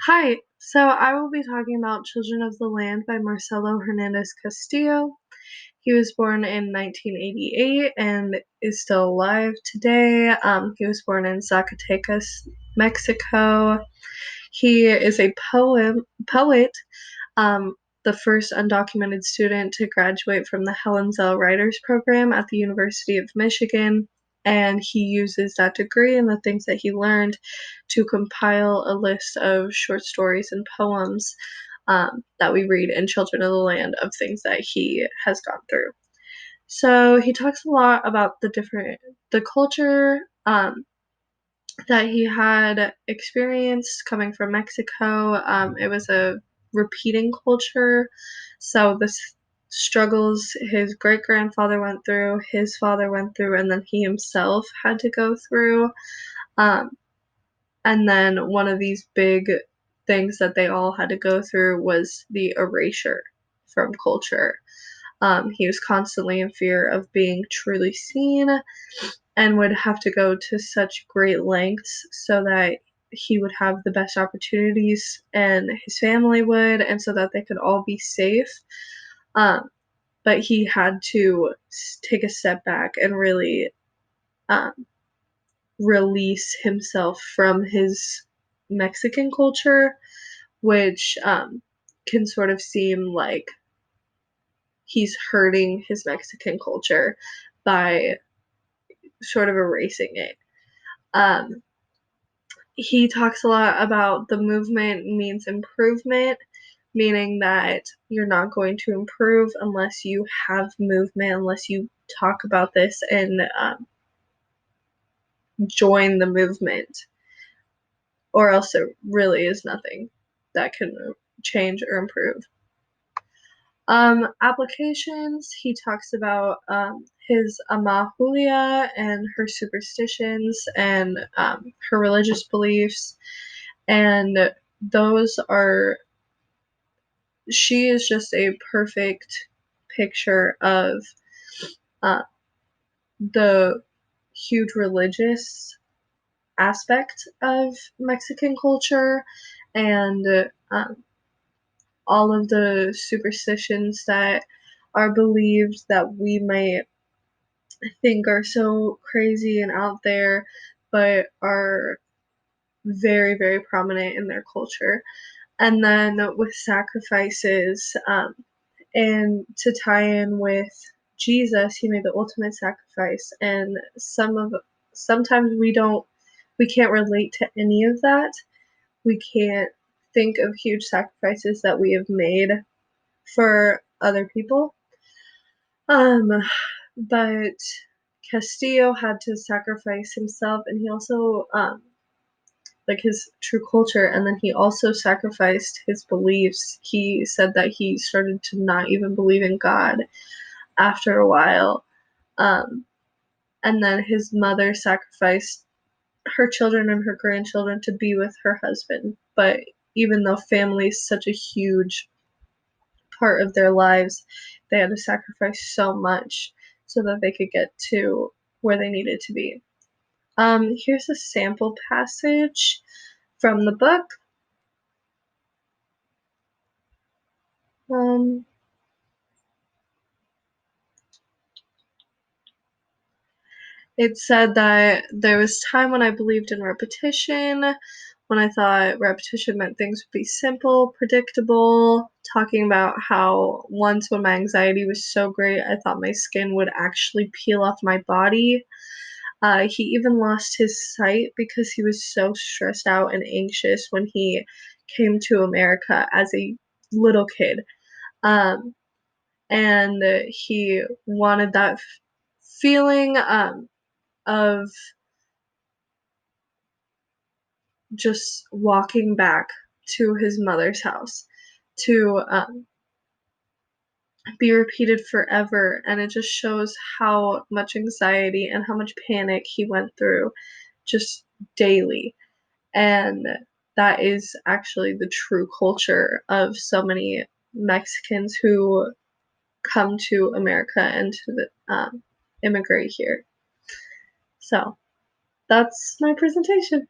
Hi, so I will be talking about Children of the Land by Marcelo Hernandez Castillo. He was born in 1988 and is still alive today. He was born in Zacatecas, Mexico. He is a poet, um, the first undocumented student to graduate from the Helen Zell Writers Program at the University of Michigan, and he uses that degree and the things that he learned to compile a list of short stories and poems that we read in Children of the Land of things that he has gone through. So he talks a lot about the culture that he had experienced coming from Mexico. It was a repeating culture, so the struggles his great grandfather went through, his father went through, and then he himself had to go through. Um, and then one of these big things that they all had to go through was the erasure from culture. He was constantly in fear of being truly seen and would have to go to such great lengths so that he would have the best opportunities and his family would, and so that they could all be safe. Um, but he had to take a step back and really um, release himself from his Mexican culture, which can sort of seem like he's hurting his Mexican culture by sort of erasing it. Um, he talks a lot about the movement means improvement, meaning that you're not going to improve unless you have movement, unless you talk about this and join the movement, or else it really is nothing that can change or improve. Applications, he talks about his Ama Julia and her superstitions and her religious beliefs, and those are she is just a perfect picture of uh, the huge religious aspect of Mexican culture and all of the superstitions that are believed that we might think are so crazy and out there, but are very, very prominent in their culture. And then with sacrifices, and to tie in with Jesus, he made the ultimate sacrifice, and sometimes we can't relate to any of that. We can't think of huge sacrifices that we have made for other people. Um, but Castillo had to sacrifice himself, and he also like his true culture, and then he also sacrificed his beliefs. He said that he started to not even believe in God after a while. Um, and then his mother sacrificed her children and her grandchildren to be with her husband. But even though family is such a huge part of their lives, they had to sacrifice so much so that they could get to where they needed to be. Here's a sample passage from the book. Um, It said that there was time when I believed in repetition, when I thought repetition meant things would be simple, predictable, talking about how once when my anxiety was so great, I thought my skin would actually peel off my body. He even lost his sight because he was so stressed out and anxious when he came to America as a little kid. Um, and he wanted that feeling of just walking back to his mother's house to be repeated forever. And it just shows how much anxiety and how much panic he went through just daily. And that is actually the true culture of so many Mexicans who come to America and to immigrate here. So that's my presentation.